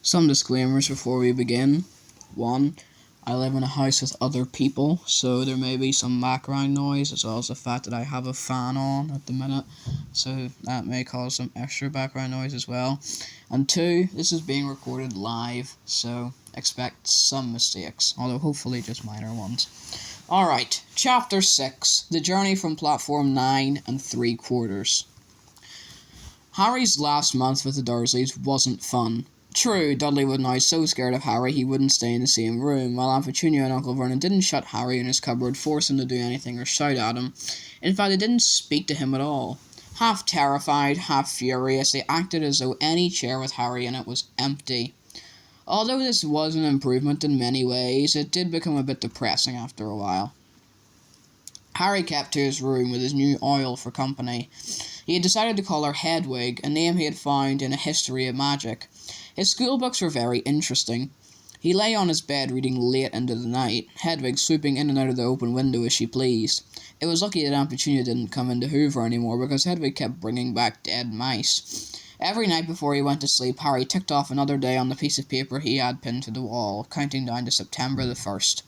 Some disclaimers before we begin. 1. I live in a house with other people, so there may be some background noise, as well as the fact that I have a fan on at the minute, so that may cause some extra background noise as well. And 2, this is being recorded live, so expect some mistakes, although hopefully just minor ones. Alright, Chapter 6, The Journey from Platform 9 and 3/4. Harry's last month with the Dursleys wasn't fun. True, Dudley was now so scared of Harry he wouldn't stay in the same room, while Aunt Petunia and Uncle Vernon didn't shut Harry in his cupboard, force him to do anything, or shout at him. In fact, they didn't speak to him at all. Half terrified, half furious, they acted as though any chair with Harry in it was empty. Although this was an improvement in many ways, it did become a bit depressing after a while. Harry kept to his room with his new oil for company. He had decided to call her Hedwig, a name he had found in a history of magic. His school books were very interesting. He lay on his bed reading late into the night, Hedwig swooping in and out of the open window as she pleased. It was lucky that Aunt Petunia didn't come into Hoover anymore, because Hedwig kept bringing back dead mice. Every night before he went to sleep, Harry ticked off another day on the piece of paper he had pinned to the wall, counting down to September the 1st.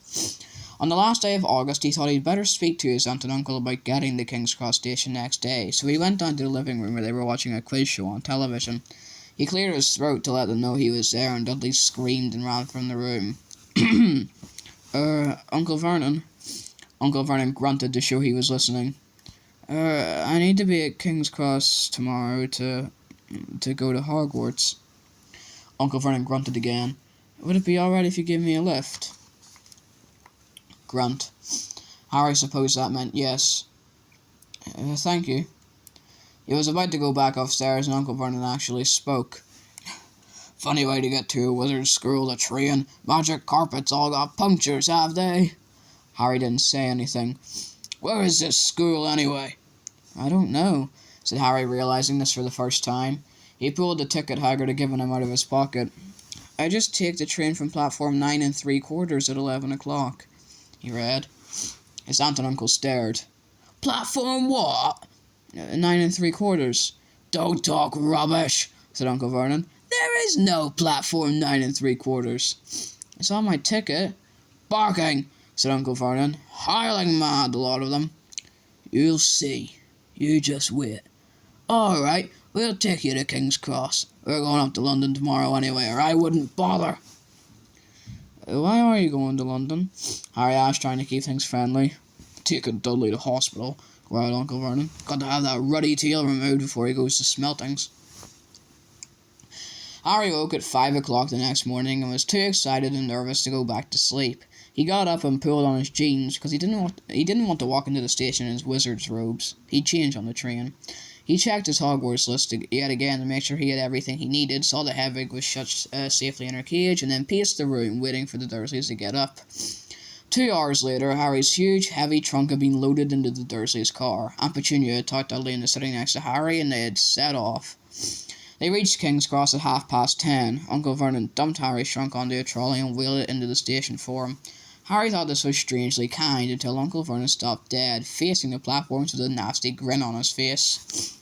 On the last day of August, he thought he'd better speak to his aunt and uncle about getting to King's Cross Station next day, so he went down to the living room where they were watching a quiz show on television. He cleared his throat to let them know he was there, and Dudley screamed and ran from the room. Uncle Vernon? Uncle Vernon grunted to show he was listening. I need to be at King's Cross tomorrow to go to Hogwarts. Uncle Vernon grunted again. Would it be alright if you gave me a lift? Grunt. Harry supposed that meant yes. Thank you. He was about to go back upstairs and Uncle Vernon actually spoke. Funny way to get to a wizard's school, the train. Magic carpets all got punctures, have they? Harry didn't say anything. Where is this school, anyway? I don't know, said Harry, realizing this for the first time. He pulled the ticket Hagrid had given him out of his pocket. I just take the train from platform 9 3/4 at 11 o'clock, he read. His aunt and uncle stared. Platform what? 9 3/4. Don't talk rubbish, said Uncle Vernon. There is no platform 9 3/4. It's on my ticket. Barking, said Uncle Vernon. Hiling mad, the lot of them. You'll see. You just wait. All right, we'll take you to King's Cross. We're going up to London tomorrow anyway, or I wouldn't bother. Why are you going to London? Harry asked, trying to keep things friendly. Taking Dudley to hospital, growled Uncle Vernon. Got to have that ruddy tail removed before he goes to Smeltings. Harry woke at 5 o'clock the next morning and was too excited and nervous to go back to sleep. He got up and pulled on his jeans because he didn't want to walk into the station in his wizard's robes. He'd change on the train. He checked his Hogwarts list yet again to make sure he had everything he needed, saw that Hedwig was shut safely in her cage, and then paced the room, waiting for the Dursleys to get up. 2 hours later, Harry's huge, heavy trunk had been loaded into the Dursleys' car. Aunt Petunia had tucked Dudley into sitting next to Harry, and they had set off. They reached King's Cross at 10:30. Uncle Vernon dumped Harry's trunk onto a trolley and wheeled it into the station for him. Harry thought this was strangely kind until Uncle Vernon stopped dead, facing the platforms with a nasty grin on his face.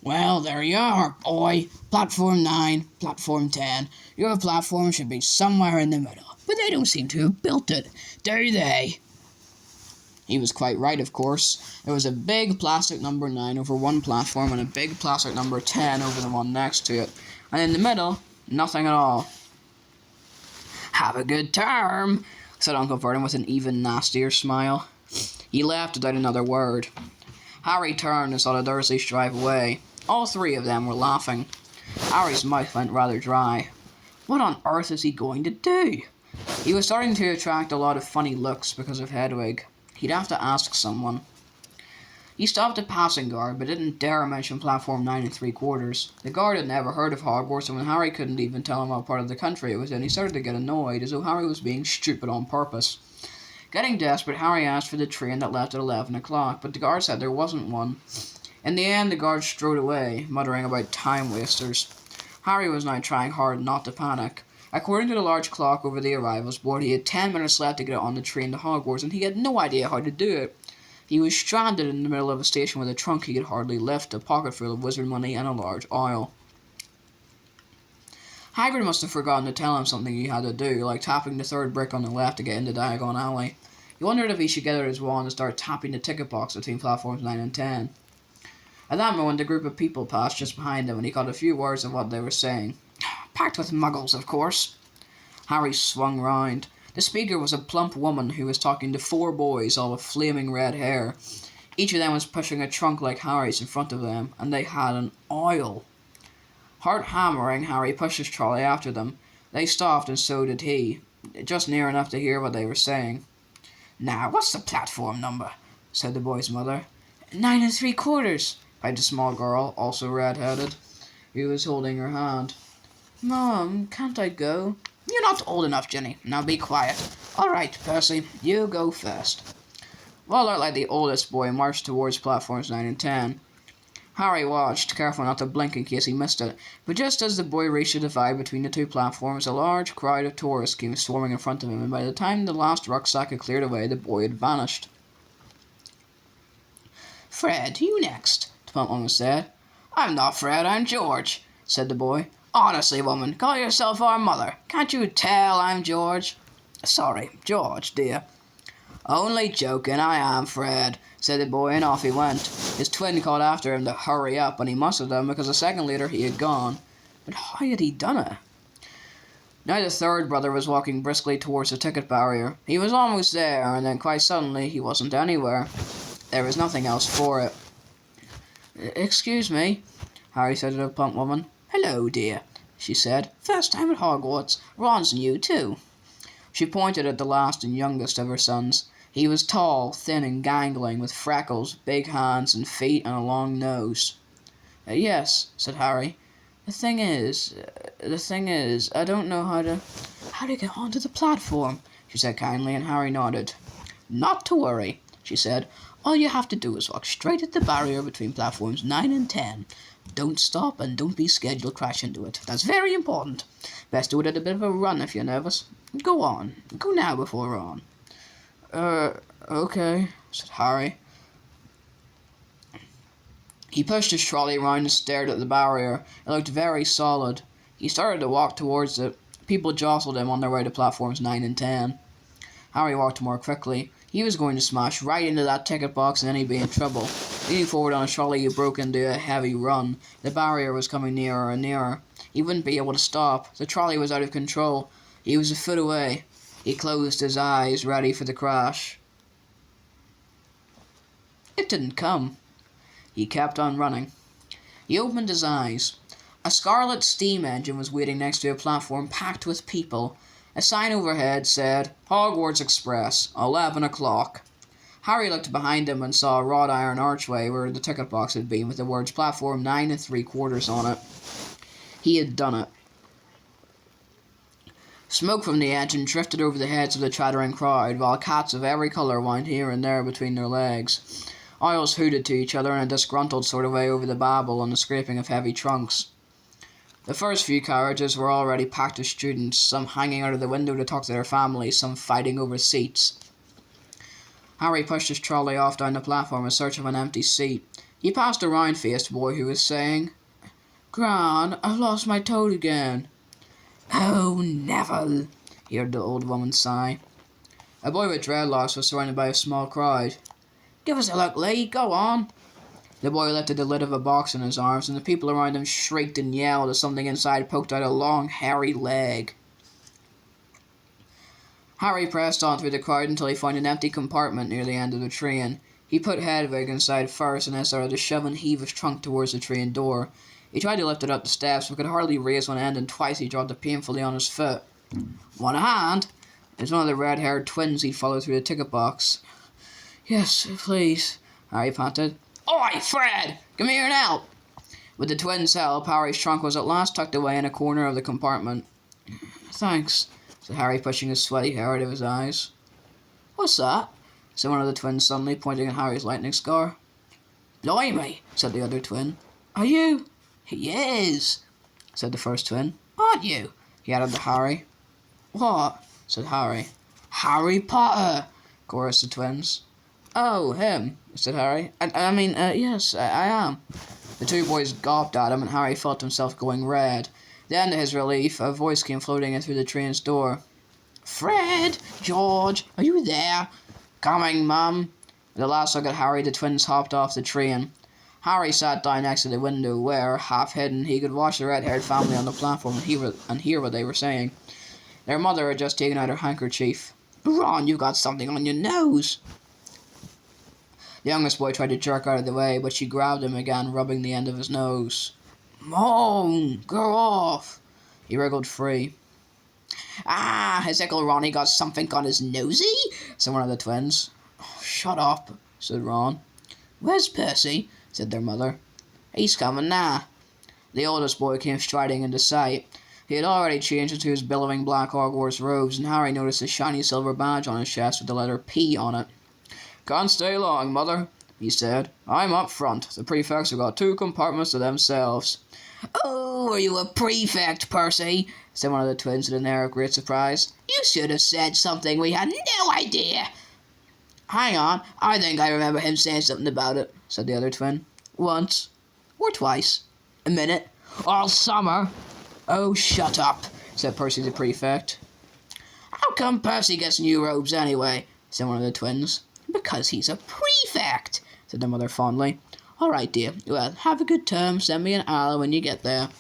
Well, there you are, boy. Platform 9, platform 10. Your platform should be somewhere in the middle, but they don't seem to have built it, do they? He was quite right, of course. There was a big plastic number 9 over one platform and a big plastic number 10 over the one next to it. And in the middle, nothing at all. Have a good term, said Uncle Vernon with an even nastier smile. He laughed without another word. Harry turned and saw the Dursleys drive away. All 3 of them were laughing. Harry's mouth went rather dry. What on earth is he going to do? He was starting to attract a lot of funny looks because of Hedwig. He'd have to ask someone. He stopped a passing guard, but didn't dare mention platform 9 3/4. The guard had never heard of Hogwarts, and when Harry couldn't even tell him what part of the country it was in, he started to get annoyed, as though Harry was being stupid on purpose. Getting desperate, Harry asked for the train that left at 11 o'clock, but the guard said there wasn't one. In the end, the guard strode away, muttering about time wasters. Harry was now trying hard not to panic. According to the large clock over the arrivals board, he had 10 minutes left to get on the train to Hogwarts, and he had no idea how to do it. He was stranded in the middle of a station with a trunk he could hardly lift, a pocket full of wizard money, and a large oil. Hagrid must have forgotten to tell him something he had to do, like tapping the third brick on the left to get into Diagon Alley. He wondered if he should get out his wand and start tapping the ticket box between platforms 9 and 10. At that moment, a group of people passed just behind him, and he caught a few words of what they were saying. Packed with muggles, of course. Harry swung round. The speaker was a plump woman who was talking to 4 boys, all with flaming red hair. Each of them was pushing a trunk like Harry's in front of them, and they had an oil. Heart hammering, Harry pushed his trolley after them. They stopped, and so did he, just near enough to hear what they were saying. "Now, what's the platform number?" said the boy's mother. 9 3/4, piped a small girl, also red-headed, who was holding her hand. "Mom, can't I go?" "You're not old enough, Jenny. Now be quiet." "All right, Percy, you go first." Waller, like the oldest boy, marched towards platforms 9 and 10. Harry watched, careful not to blink in case he missed it, but just as the boy reached the divide between the 2 platforms, a large crowd of tourists came swarming in front of him, and by the time the last rucksack had cleared away, the boy had vanished. "Fred, you next," the plump woman said. "I'm not Fred, I'm George," said the boy. "Honestly, woman, call yourself our mother. Can't you tell I'm George?" "Sorry, George, dear." "Only joking, I am Fred," said the boy, and off he went. His twin called after him to hurry up, and he must have done, because a second later he had gone. But how had he done it? Now the third brother was walking briskly towards the ticket barrier. He was almost there, and then quite suddenly he wasn't anywhere. There was nothing else for it. "Excuse me," Harry said to the plump woman. "Hello, dear," she said. "First time at Hogwarts. Ron's new, too." She pointed at the last and youngest of her sons. He was tall, thin and gangling, with freckles, big hands and feet, and a long nose. "Yes," said Harry. The thing is, I don't know how to get onto the platform," she said kindly, and Harry nodded. "Not to worry," she said. "All you have to do is walk straight at the barrier between platforms 9 and 10. Don't stop, and don't be scared you'll crash into it. That's very important. Best do it at a bit of a run if you're nervous. Go on. Go now before Ron." Okay," said Harry. He pushed his trolley round and stared at the barrier. It looked very solid. He started to walk towards it. People jostled him on their way to platforms 9 and 10. Harry walked more quickly. He was going to smash right into that ticket box and then he'd be in trouble. Leaning forward on his trolley, he broke into a heavy run. The barrier was coming nearer and nearer. He wouldn't be able to stop. The trolley was out of control. He was a foot away. He closed his eyes, ready for the crash. It didn't come. He kept on running. He opened his eyes. A scarlet steam engine was waiting next to a platform packed with people. A sign overhead said, "Hogwarts Express, 11 o'clock. Harry looked behind him and saw a wrought iron archway where the ticket box had been, with the words "Platform 9 3/4" on it. He had done it. Smoke from the engine drifted over the heads of the chattering crowd, while cats of every colour whined here and there between their legs. Owls hooted to each other in a disgruntled sort of way over the babble and the scraping of heavy trunks. The first few carriages were already packed with students, some hanging out of the window to talk to their families, some fighting over seats. Harry pushed his trolley off down the platform in search of an empty seat. He passed a round-faced boy who was saying, "Gran, I've lost my toad again." "Oh, Neville," he heard the old woman sigh. A boy with dreadlocks was surrounded by a small crowd. "Give us a look, Lee, go on." The boy lifted the lid of a box in his arms, and the people around him shrieked and yelled as something inside poked out a long, hairy leg. Harry pressed on through the crowd until he found an empty compartment near the end of the train. He put Hedwig inside first and then started to shove and heave his trunk towards the train door. He tried to lift it up the steps, but could hardly raise one end, and twice he dropped it painfully on his foot. "Want a hand?" It was one of the red-haired twins he'd followed through the ticket box. "Yes, please," Harry panted. "Oi, Fred! Come here and help!" With the twins' help, Harry's trunk was at last tucked away in a corner of the compartment. "Thanks," said Harry, pushing his sweaty hair out of his eyes. "What's that?" said one of the twins suddenly, pointing at Harry's lightning scar. "Blimey," said the other twin. "Are you?" "He is," said the first twin. "Aren't you?" he added to Harry. "What?" said Harry. "Harry Potter," chorused the twins. "Oh, him," said Harry. Yes, I am." The two boys gawped at him, and Harry felt himself going red. Then, to his relief, a voice came floating in through the train's door. "Fred! George! Are you there?" "Coming, Mum." With a last look at Harry, the twins hopped off the train. Harry sat down next to the window where, half hidden, he could watch the red-haired family on the platform and hear what they were saying. Their mother had just taken out her handkerchief. "Ron, you've got something on your nose." The youngest boy tried to jerk out of the way, but she grabbed him again, rubbing the end of his nose. "Mom, go off." He wriggled free. "Ah, has Uncle Ronnie got something on his nosy?" said one of the twins. "Oh, shut up," said Ron. "Where's Percy?" said their mother. "He's coming now." The oldest boy came striding into sight. He had already changed into his billowing black Hogwarts robes, and Harry noticed a shiny silver badge on his chest with the letter P on it. "Can't stay long, Mother," he said. "I'm up front. The prefects have got 2 compartments to themselves." "Oh, are you a prefect, Percy?" said one of the twins with an air of great surprise. "You should have said something. We had no idea." "Hang on, I think I remember him saying something about it," said the other twin. "Once. Or twice. A minute. All summer." "Oh, shut up," said Percy the prefect. "How come Percy gets new robes anyway?" said one of the twins. "Because he's a prefect," said their mother fondly. "All right, dear. Well, have a good term. Send me an hour when you get there."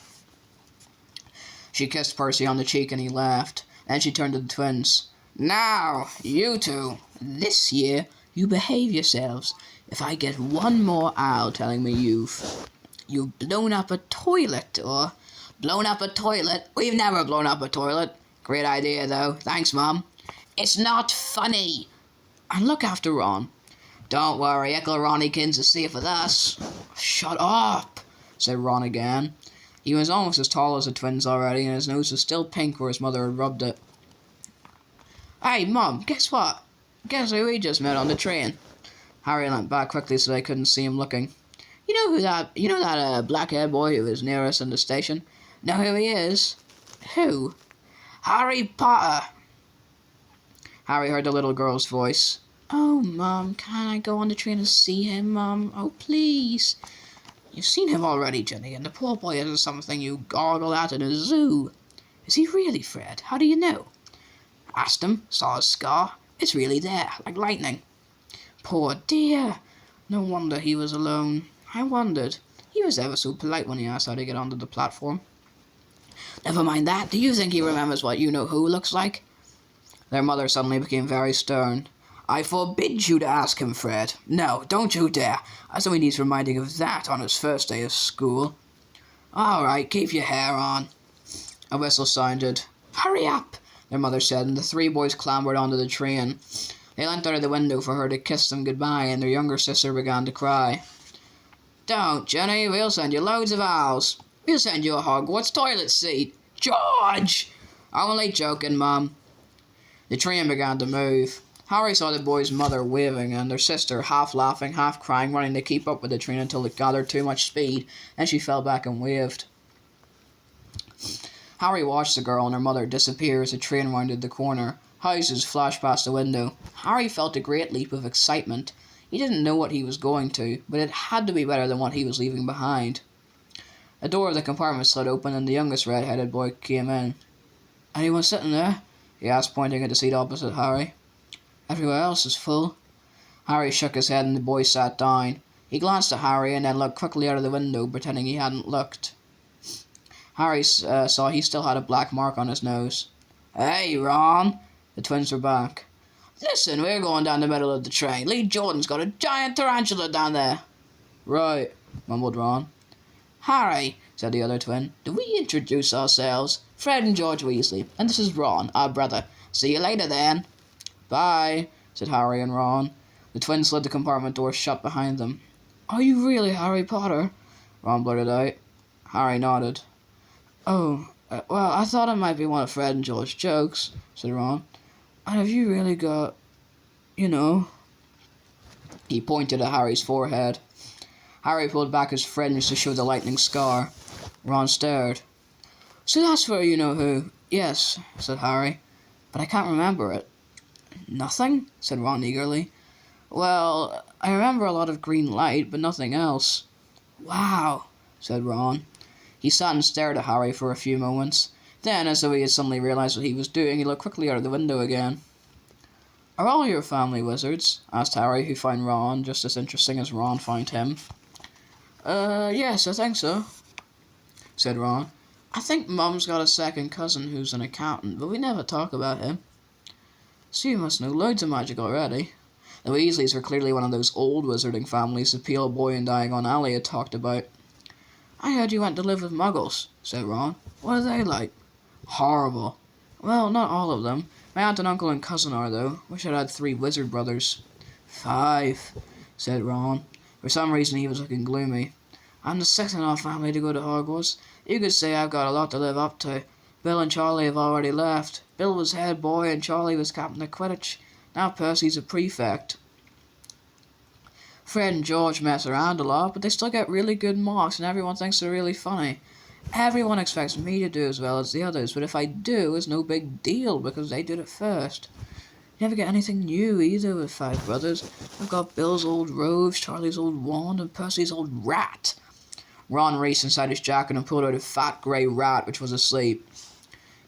She kissed Percy on the cheek and he laughed. Then she turned to the twins. "Now, you two, this year, you behave yourselves. If I get one more owl telling me you've blown up a toilet or..." "Blown up a toilet? We've never blown up a toilet." "Great idea, though. Thanks, Mum." "It's not funny." "And look after Ron." "Don't worry, Uncle Ronnykins is safe with us." "Shut up," said Ron again. He was almost as tall as the twins already, and his nose was still pink where his mother had rubbed it. "Hey, Mum, guess what? Guess who we just met on the train?" Harry leant back quickly so they couldn't see him looking. You know that black-haired boy who was near us in the station? Know who he is?" "Who?" "Harry Potter." Harry heard the little girl's voice. "Oh, Mum, can I go on the train and see him, Mum? Oh, please." "You've seen him already, Jenny, and the poor boy isn't something you goggle at in a zoo." "Is he really, Fred? How do you know?" "Asked him. Saw his scar. It's really there, like lightning." "Poor dear. No wonder he was alone. I wondered. He was ever so polite when he asked how to get onto the platform." "Never mind that. Do you think he remembers what you-know-who looks like?" Their mother suddenly became very stern. "I forbid you to ask him, Fred. No, don't you dare. As though he needs reminding of that on his first day of school." "All right, keep your hair on." A whistle sounded. "Hurry up," their mother said, and the 3 boys clambered onto the train. They leant out of the window for her to kiss them goodbye, and their younger sister began to cry. "Don't, Jenny. We'll send you loads of owls. We'll send you a Hogwarts toilet seat." "George!" "Only joking, Mum." The train began to move. Harry saw the boy's mother waving and their sister, half laughing, half crying, running to keep up with the train until it gathered too much speed. Then she fell back and waved. Harry watched the girl and her mother disappear as the train rounded the corner. Houses flashed past the window. Harry felt a great leap of excitement. He didn't know what he was going to, but it had to be better than what he was leaving behind. A door of the compartment slid open and the youngest red-headed boy came in. "Anyone sitting there?" he asked, pointing at the seat opposite Harry. "Everywhere else is full." Harry shook his head and the boy sat down. He glanced at Harry and then looked quickly out of the window, pretending he hadn't looked. Harry saw he still had a black mark on his nose. "Hey, Ron!" The twins were back. "Listen, we're going down the middle of the train. Lee Jordan's got a giant tarantula down there." "Right," mumbled Ron. "Harry," said the other twin, "do we introduce ourselves? Fred and George Weasley, and this is Ron, our brother. See you later, then." "Bye," said Harry and Ron. The twins slid the compartment door shut behind them. "Are you really Harry Potter?" Ron blurted out. Harry nodded. "Oh, well, I thought it might be one of Fred and George's jokes," said Ron. "And have you really got, you know?" He pointed at Harry's forehead. Harry pulled back his fringe to show the lightning scar. Ron stared. "So that's for you-know-who." "Yes," said Harry, "but I can't remember it." "Nothing?" said Ron eagerly. "Well, I remember a lot of green light, but nothing else." "Wow," said Ron. He sat and stared at Harry for a few moments. Then, as though he had suddenly realised what he was doing, he looked quickly out of the window again. "Are all your family wizards?" asked Harry, who found Ron just as interesting as Ron found him. Yes, I think so," said Ron. "I think Mum's got a second cousin who's an accountant, but we never talk about him. So you must know loads of magic already." The Weasleys were clearly one of those old wizarding families the pale boy in Diagon Alley had talked about. "I heard you went to live with Muggles," said Ron. "What are they like?" "Horrible." "Well, not all of them. My aunt and uncle and cousin are, though. Wish I'd had 3 wizard brothers." "5," said Ron. For some reason he was looking gloomy. "I'm the 6th in our family to go to Hogwarts. You could say I've got a lot to live up to. Bill and Charlie have already left. Bill was head boy and Charlie was captain of Quidditch. Now Percy's a prefect. Fred and George mess around a lot, but they still get really good marks and everyone thinks they're really funny. Everyone expects me to do as well as the others, but if I do, it's no big deal because they did it first. You never get anything new either with 5 brothers. I've got Bill's old robes, Charlie's old wand, and Percy's old rat." Ron reached inside his jacket and pulled out a fat grey rat which was asleep.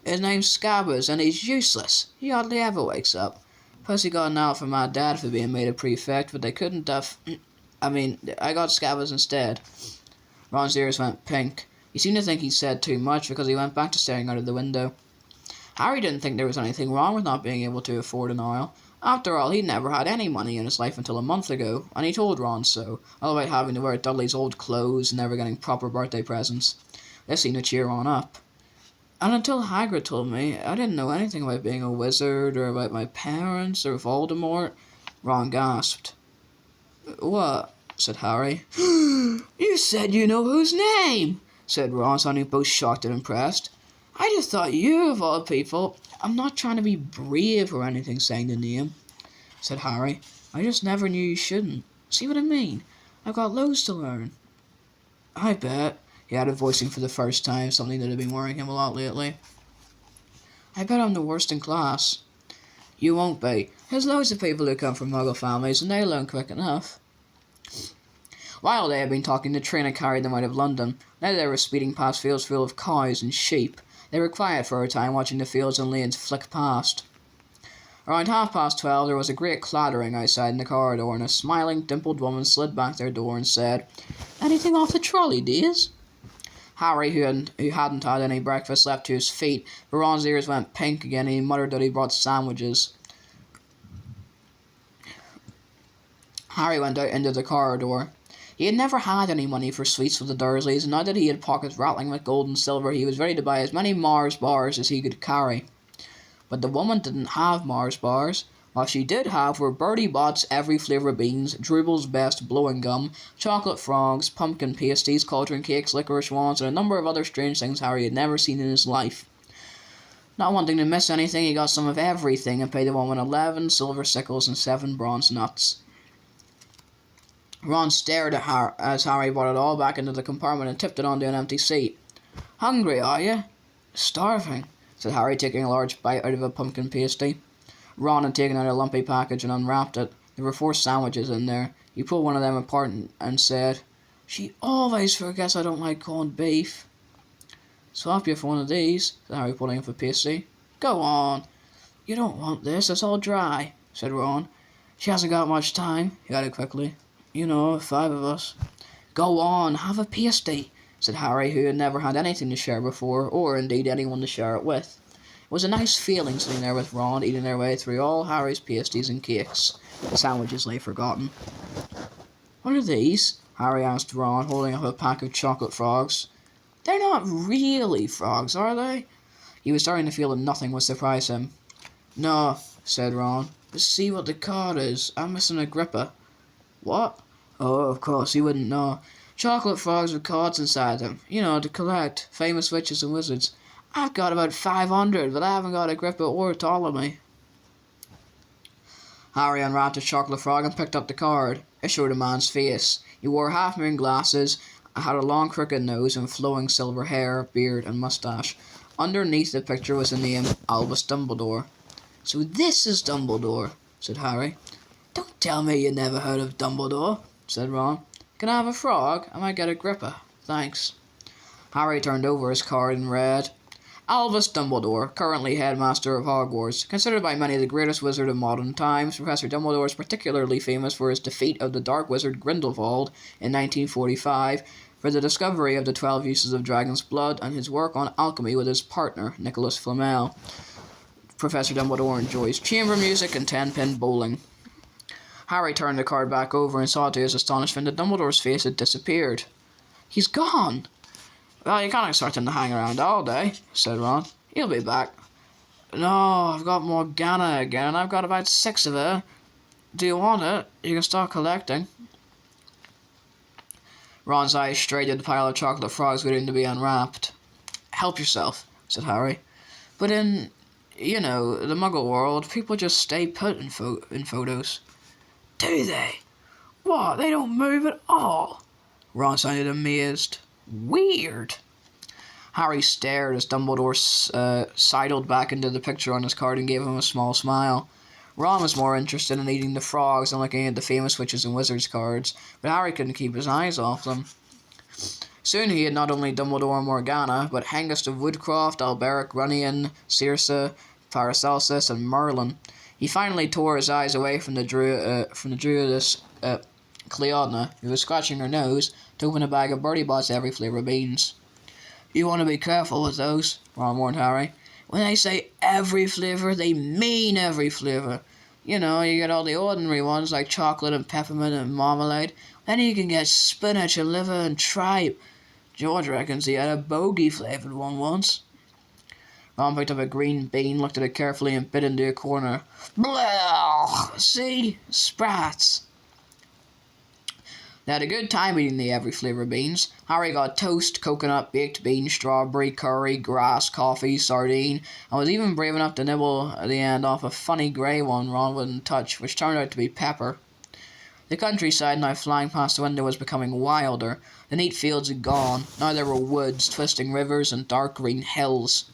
"His name's Scabbers, and he's useless. He hardly ever wakes up. Percy got an out from my dad for being made a prefect, but they couldn't I got Scabbers instead." Ron's ears went pink. He seemed to think he'd said too much because he went back to staring out of the window. Harry didn't think there was anything wrong with not being able to afford an oil. After all, he'd never had any money in his life until a month ago, and he told Ron so, all about having to wear Dudley's old clothes and never getting proper birthday presents. This seemed to cheer Ron up. "And until Hagrid told me, I didn't know anything about being a wizard, or about my parents, or Voldemort." Ron gasped. "What?" said Harry. "You said you know whose name?" said Ron, sounding both shocked and impressed. "I just thought you, of all people—" "I'm not trying to be brave or anything saying the name," said Harry. "I just never knew you shouldn't. See what I mean? I've got loads to learn." "I bet," he added, voicing for the first time something that had been worrying him a lot lately. "I bet I'm the worst in class." "You won't be. There's loads of people who come from Muggle families, and they learn quick enough." While they had been talking, the train had carried them out of London. Now they were speeding past fields full of cows and sheep. They were quiet for a time, watching the fields and lanes flick past. Around 12:30, there was a great clattering outside in the corridor, and a smiling, dimpled woman slid back their door and said, "Anything off the trolley, dears?" Harry, who hadn't had any breakfast, leapt to his feet, but Ron's ears went pink again, and he muttered that he brought sandwiches. Harry went out into the corridor. He had never had any money for sweets with the Dursleys, and now that he had pockets rattling with gold and silver, he was ready to buy as many Mars bars as he could carry. But the woman didn't have Mars bars. What she did have were Bertie Bott's every flavour beans, Drooble's best blowing gum, chocolate frogs, pumpkin pasties, cauldron cakes, licorice wands, and a number of other strange things Harry had never seen in his life. Not wanting to miss anything, he got some of everything and paid the woman 11 silver sickles and 7 bronze nuts. Ron stared at her as Harry brought it all back into the compartment and tipped it onto an empty seat. "Hungry, are you?" "Starving," said Harry, taking a large bite out of a pumpkin pasty. Ron had taken out a lumpy package and unwrapped it. There were 4 sandwiches in there. He pulled one of them apart and said, "She always forgets I don't like corned beef." "Swap you for one of these," said Harry, pulling up a pasty. "Go on." "You don't want this, it's all dry," said Ron. "She hasn't got much time," he added quickly. "You know, 5 of us." "Go on, have a pasty," said Harry, who had never had anything to share before, or indeed anyone to share it with. It was a nice feeling sitting there with Ron, eating their way through all Harry's pasties and cakes. The sandwiches lay forgotten. "What are these?" Harry asked Ron, holding up a pack of chocolate frogs. "They're not really frogs, are they?" He was starting to feel that nothing would surprise him. "No," said Ron, "but see what the card is. I'm missing a gripper." "What?" "Oh, of course, you wouldn't know. Chocolate frogs with cards inside them. You know, to collect. Famous witches and wizards. I've got about 500, but I haven't got a gripper or a Ptolemy." Harry unwrapped a chocolate frog and picked up the card. It showed a man's face. He wore half-moon glasses, had a long crooked nose and flowing silver hair, beard and moustache. Underneath the picture was the name Albus Dumbledore. "So this is Dumbledore," said Harry. "Don't tell me you never heard of Dumbledore," said Ron. "Can I have a frog? I might get a gripper. Thanks." Harry turned over his card and read, Albus Dumbledore, currently headmaster of Hogwarts. Considered by many the greatest wizard of modern times, Professor Dumbledore is particularly famous for his defeat of the dark wizard Grindelwald in 1945, for the discovery of the 12 uses of dragon's blood, and his work on alchemy with his partner, Nicholas Flamel. Professor Dumbledore enjoys chamber music and 10-pin bowling. Harry turned the card back over and saw to his astonishment that Dumbledore's face had disappeared. He's gone! Well, you can't expect him to hang around all day, said Ron. He'll be back. No, I've got Morgana again. I've got about 6 of her. Do you want it? You can start collecting. Ron's eyes strayed at the pile of chocolate frogs waiting to be unwrapped. Help yourself, said Harry. But in, the Muggle world, people just stay put in photos. Do they? What, they don't move at all? Ron sounded amazed. Weird. Harry stared as Dumbledore sidled back into the picture on his card and gave him a small smile. Ron was more interested in eating the frogs than looking at the famous witches and wizards cards, but Harry couldn't keep his eyes off them. Soon he had not only Dumbledore and Morgana, but Hengist of Woodcroft, Alberic, Runnion, Circe, Paracelsus, and Merlin. He finally tore his eyes away from the druidess Cleodna, who was scratching her nose to open a bag of Bertie Bott's every flavour of beans. You want to be careful with those, Ron warned Harry. When they say every flavour, they mean every flavour. You get all the ordinary ones like chocolate and peppermint and marmalade. Then you can get spinach and liver and tripe. George reckons he had a bogey-flavoured one once. Ron picked up a green bean, looked at it carefully, and bit into a corner. Blah! See? Sprats. They had a good time eating the every flavour beans. Harry got toast, coconut, baked bean, strawberry, curry, grass, coffee, sardine, and was even brave enough to nibble at the end off a funny grey one Ron wouldn't touch, which turned out to be pepper. The countryside now flying past the window was becoming wilder. The neat fields had gone. Now there were woods, twisting rivers, and dark green hills.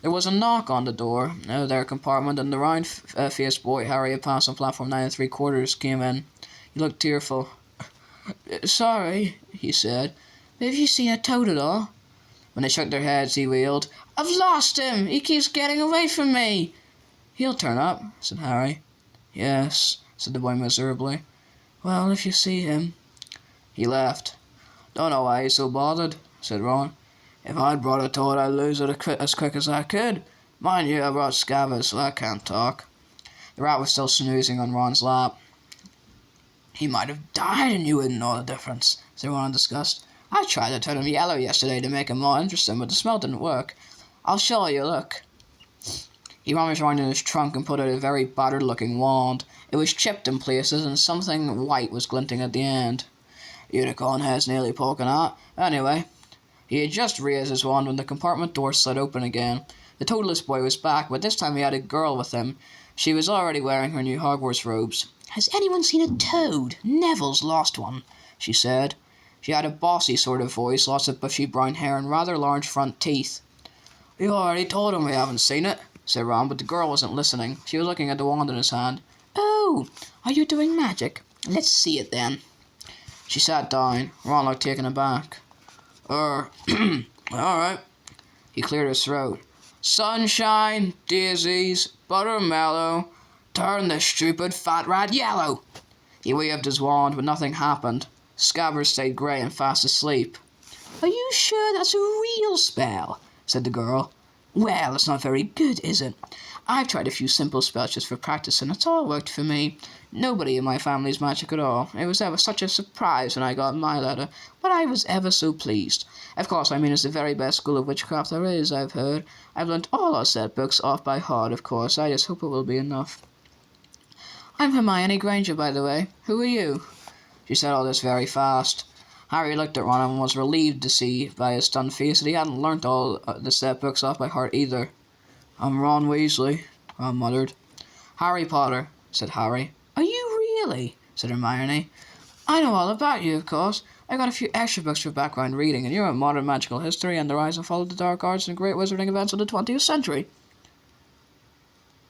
There was a knock on the door of their compartment, and the round-faced boy Harry had passed on platform 9 3/4 came in. He looked tearful. Sorry, he said, but have you seen a toad at all? When they shook their heads, he wailed, I've lost him! He keeps getting away from me! He'll turn up, said Harry. Yes, said the boy miserably. Well, if you see him. He left. Don't know why he's so bothered, said Ron. If I'd brought a toad, I'd lose it as quick as I could. Mind you, I brought Scabbers, so I can't talk. The rat was still snoozing on Ron's lap. He might have died and you wouldn't know the difference, said Ron in disgust. I tried to turn him yellow yesterday to make him more interesting, but the smell didn't work. I'll show you, look. He rummaged around in his trunk and put out a very battered-looking wand. It was chipped in places, and something white was glinting at the end. Unicorn head's nearly poking out. Anyway, he had just raised his wand when the compartment door slid open again. The toadless boy was back, but this time he had a girl with him. She was already wearing her new Hogwarts robes. Has anyone seen a toad? Neville's lost one, she said. She had a bossy sort of voice, lots of bushy brown hair and rather large front teeth. We already told him we haven't seen it, said Ron, but the girl wasn't listening. She was looking at the wand in his hand. Oh, are you doing magic? Let's see it then. She sat down. Ron looked taken aback. All right. He cleared his throat. Sunshine, daisies, buttermellow, turn the stupid fat rat yellow. He waved his wand, but nothing happened. Scabbers stayed grey and fast asleep. Are you sure that's a real spell? Said the girl. Well, it's not very good, is it? I've tried a few simple spells just for practice, and it's all worked for me. Nobody in my family's magic at all. It was ever such a surprise when I got my letter, but I was ever so pleased. Of course, it's the very best school of witchcraft there is, I've heard. I've learnt all our set books off by heart, of course. I just hope it will be enough. I'm Hermione Granger, by the way. Who are you? She said all this very fast. Harry looked at Ron and was relieved to see by his stunned face that he hadn't learnt all the set books off by heart either. I'm Ron Weasley, Ron muttered. Harry Potter, said Harry. Are you really? Said Hermione. I know all about you, of course. I got a few extra books for background reading, and you're in modern magical history and the rise and fall of the dark arts and great wizarding events of the 20th century.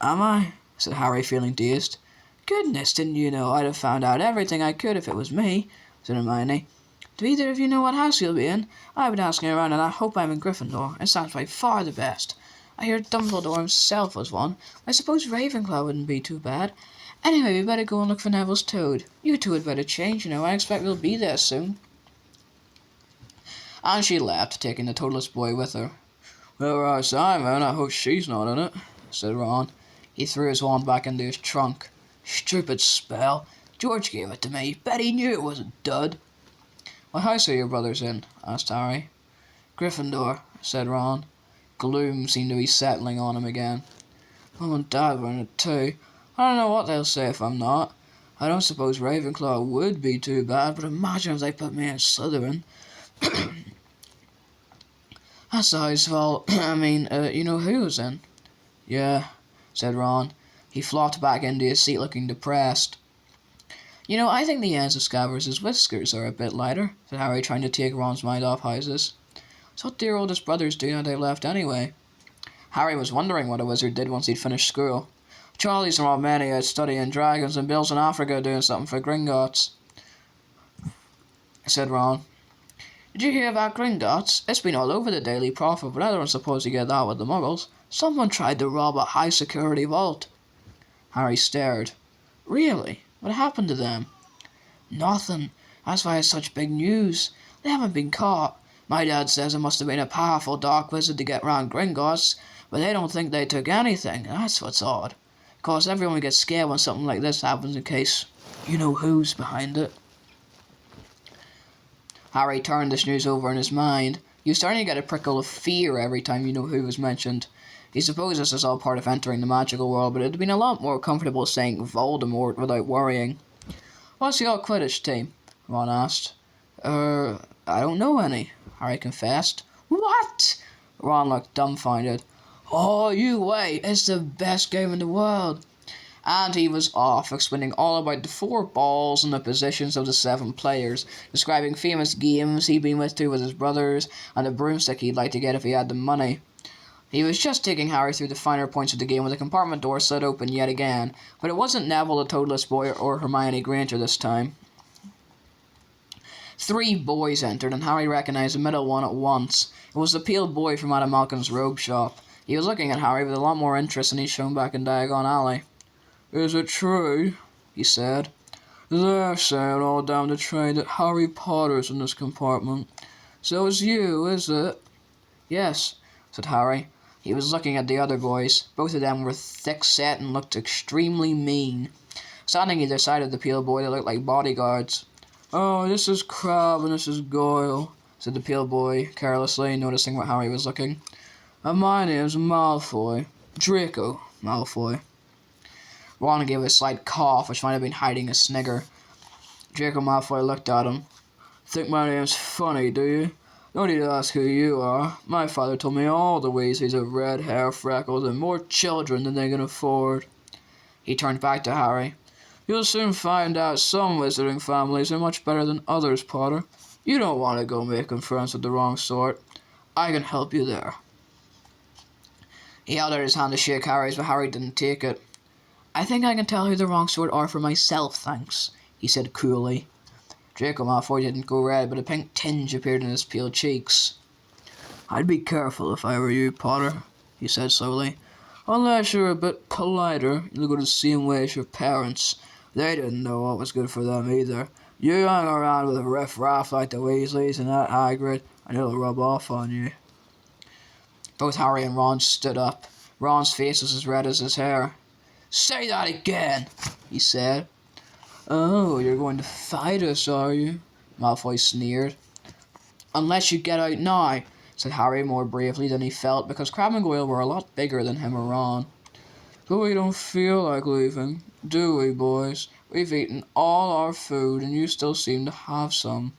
Am I? Said Harry, feeling dazed. Goodness, didn't you know I'd have found out everything I could if it was me, said Hermione. Do either of you know what house you'll be in? I've been asking around and I hope I'm in Gryffindor. It sounds by far the best. I hear Dumbledore himself was one. I suppose Ravenclaw wouldn't be too bad. Anyway, we better go and look for Neville's toad. You two had better change, you know. I expect we'll be there soon. And she left, taking the toadless boy with her. Well, right, Simon, I hope she's not in it, said Ron. He threw his wand back into his trunk. Stupid spell. George gave it to me. Bet he knew it was a dud. What house are your brothers in? Asked Harry. Gryffindor, said Ron. Gloom seemed to be settling on him again. Mum and Dad were in it too. I don't know what they'll say if I'm not. I don't suppose Ravenclaw would be too bad, but imagine if they put me in Slytherin. That's the house fault. You know who was in? Yeah, said Ron. He flopped back into his seat looking depressed. You know, I think the ends of Scabbers' whiskers are a bit lighter, said Harry, trying to take Ron's mind off houses. So what dear oldest brothers do now they've left anyway? Harry was wondering what a wizard did once he'd finished school. Charlie's from Romania studying dragons, and Bill's in Africa doing something for Gringotts, said Ron. Did you hear about Gringotts? It's been all over the Daily Prophet, but I don't suppose you get that with the Muggles. Someone tried to rob a high-security vault. Harry stared. Really? What happened to them? Nothing. That's why it's such big news. They haven't been caught. My dad says it must have been a powerful dark wizard to get round Gringotts, but they don't think they took anything. That's what's odd. Of course, everyone gets scared when something like this happens in case you know who's behind it. Harry turned this news over in his mind. He was starting to get a prickle of fear every time you know who was mentioned. He supposed this was all part of entering the magical world, but it had been a lot more comfortable saying Voldemort without worrying. What's your Quidditch team? Ron asked. I don't know any, Harry confessed. What? Ron looked dumbfounded. Oh, you wait, it's the best game in the world. And he was off, explaining all about the 4 balls and the positions of the 7 players, describing famous games he'd been with with his brothers, and the broomstick he'd like to get if he had the money. He was just taking Harry through the finer points of the game when the compartment door slid open yet again, but it wasn't Neville the Toadless Boy or Hermione Granger this time. 3 boys entered, and Harry recognised the middle one at once. It was the pale boy from Adam Malkin's robe shop. He was looking at Harry with a lot more interest than he'd shown back in Diagon Alley. Is it true, he said. They're saying all down the train that Harry Potter's in this compartment. So it's you, is it? Yes, said Harry. He was looking at the other boys. Both of them were thick-set and looked extremely mean. Standing either side of the pale boy, they looked like bodyguards. Oh, this is Crabbe and this is Goyle, said the pale boy, carelessly, noticing what Harry was looking. And my name's Malfoy. Draco Malfoy. Ron gave a slight cough, which might have been hiding a snigger. Draco Malfoy looked at him. Think my name's funny, do you? No need to ask who you are. My father told me all the Weasleys have red hair, freckles, and more children than they can afford. He turned back to Harry. You'll soon find out some wizarding families are much better than others, Potter. You don't want to go making friends with the wrong sort. I can help you there. He held out his hand to shake Harry's, but Harry didn't take it. I think I can tell who the wrong sort are for myself, thanks, he said coolly. Draco Malfoy didn't go red, but a pink tinge appeared in his pale cheeks. I'd be careful if I were you, Potter, he said slowly. Unless you're a bit politer, you'll go the same way as your parents. They didn't know what was good for them either. You hang around with a riff-raff like the Weasleys and that Hagrid, and it'll rub off on you. Both Harry and Ron stood up. Ron's face was as red as his hair. Say that again, he said. Oh, you're going to fight us, are you? Malfoy sneered. Unless you get out now, said Harry more bravely than he felt, because Crabbe and Goyle were a lot bigger than him or Ron. But we don't feel like leaving, do we, boys? We've eaten all our food, and you still seem to have some.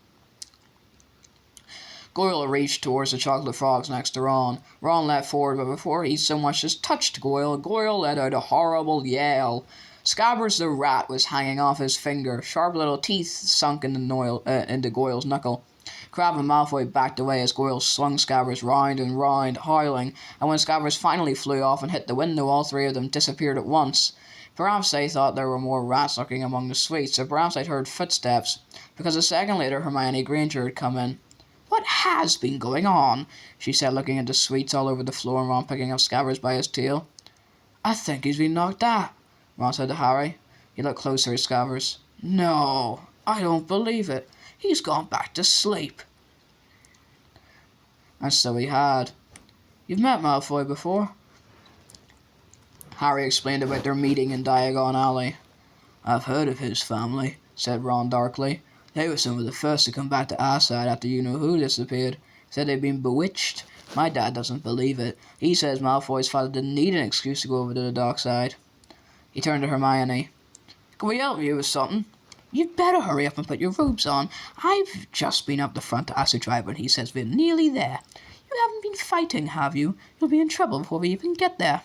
Goyle reached towards the chocolate frogs next to Ron. Ron leapt forward, but before he so much as touched Goyle, Goyle let out a horrible yell. Scabbers the rat was hanging off his finger, sharp little teeth sunk into Goyle's knuckle. Crabbe and Malfoy backed away as Goyle slung Scabbers round and round, howling, and when Scabbers finally flew off and hit the window, all three of them disappeared at once. Perhaps they thought there were more rats lurking among the suites, or perhaps they'd heard footsteps, because a second later Hermione Granger had come in. "What has been going on?" she said, looking at the sweets all over the floor and Ron picking up Scabbers by his tail. "I think he's been knocked out," Ron said to Harry. He looked closer at Scabbers. "No, I don't believe it. He's gone back to sleep." And so he had. "You've met Malfoy before?" Harry explained about their meeting in Diagon Alley. "I've heard of his family," said Ron darkly. "They were some of the first to come back to our side after you-know-who disappeared. Said they'd been bewitched. My dad doesn't believe it. He says Malfoy's father didn't need an excuse to go over to the dark side." He turned to Hermione. "Can we help you with something?" "You'd better hurry up and put your robes on. I've just been up the front to ask the driver and he says we're nearly there. You haven't been fighting, have you? You'll be in trouble before we even get there."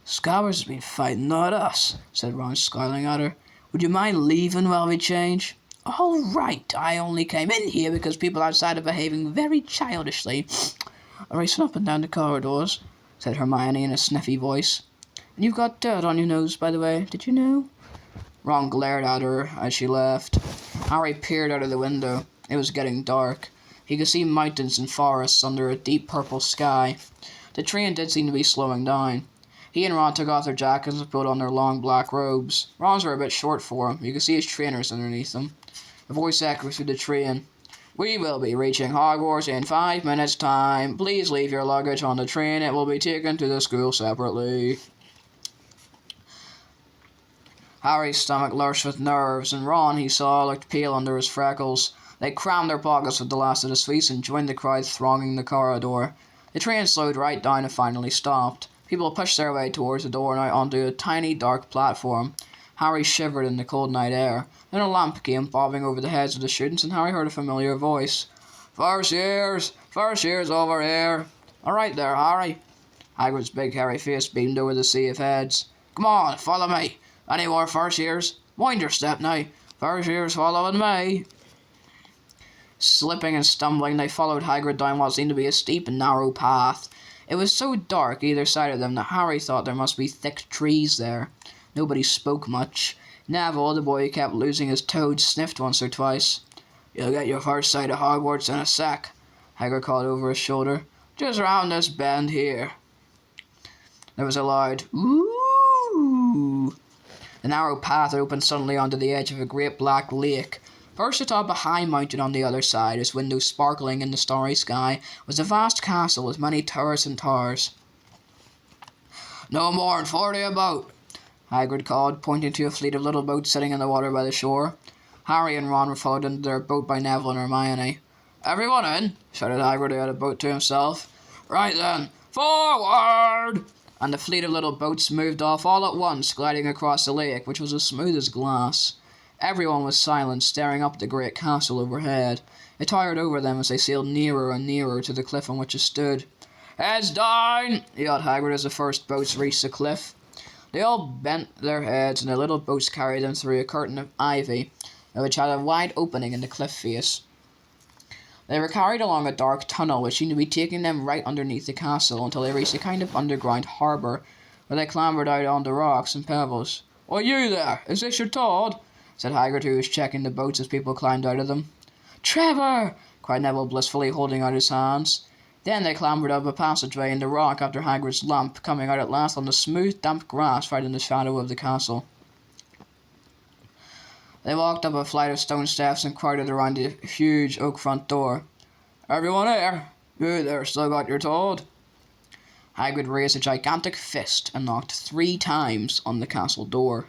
"Scabbers has been fighting, not us," said Ron, scowling at her. "Would you mind leaving while we change?" "All right, I only came in here because people outside are behaving very childishly, racing up and down the corridors," said Hermione in a sniffy voice. "And you've got dirt on your nose, by the way, did you know?" Ron glared at her as she left. Harry peered out of the window. It was getting dark. He could see mountains and forests under a deep purple sky. The train did seem to be slowing down. He and Ron took off their jackets and put on their long black robes. Ron's were a bit short for him. You could see his trainers underneath them. A voice echoed through the train. "We will be reaching Hogwarts in 5 minutes' time. Please leave your luggage on the train. It will be taken to the school separately." Harry's stomach lurched with nerves, and Ron, he saw, looked pale under his freckles. They crammed their pockets with the last of the sweets and joined the crowd thronging the corridor. The train slowed right down and finally stopped. People pushed their way towards the door and out onto a tiny dark platform. Harry shivered in the cold night air. Then a lamp came bobbing over the heads of the students, and Harry heard a familiar voice. First years over here." "All right there, Harry." Hagrid's big hairy face beamed over the sea of heads. "Come on, follow me. Any more first years? Mind your step now. First years following me." Slipping and stumbling, they followed Hagrid down what seemed to be a steep and narrow path. It was so dark either side of them that Harry thought there must be thick trees there. Nobody spoke much. Neville, the boy who kept losing his toad, sniffed once or twice. "You'll get your first sight of Hogwarts in a sec," Hagrid called over his shoulder. "Just round this bend here." There was a loud "Ooh!" The narrow path opened suddenly onto the edge of a great black lake. Perched atop a high mountain on the other side, its windows sparkling in the starry sky, was a vast castle with many turrets and towers. "No more'n 40 about," Hagrid called, pointing to a fleet of little boats sitting in the water by the shore. Harry and Ron were followed into their boat by Neville and Hermione. "Everyone in?" shouted Hagrid, who had a boat to himself. "Right then, forward!" And the fleet of little boats moved off all at once, gliding across the lake, which was as smooth as glass. Everyone was silent, staring up at the great castle overhead. It towered over them as they sailed nearer and nearer to the cliff on which it stood. "Heads down!" yelled Hagrid as the first boats reached the cliff. They all bent their heads, and the little boats carried them through a curtain of ivy, which had a wide opening in the cliff face. They were carried along a dark tunnel, which seemed to be taking them right underneath the castle until they reached a kind of underground harbour, where they clambered out onto rocks and pebbles. "Why, you there! Is this your Todd?" said Hagrid, who was checking the boats as people climbed out of them. "Trevor!" cried Neville blissfully, holding out his hands. Then they clambered up a passageway in the rock after Hagrid's lamp, coming out at last on the smooth, damp grass right in the shadow of the castle. They walked up a flight of stone steps and crowded around the huge oak front door. "Everyone here? You there still got your Toad?" Hagrid raised a gigantic fist and knocked 3 times on the castle door.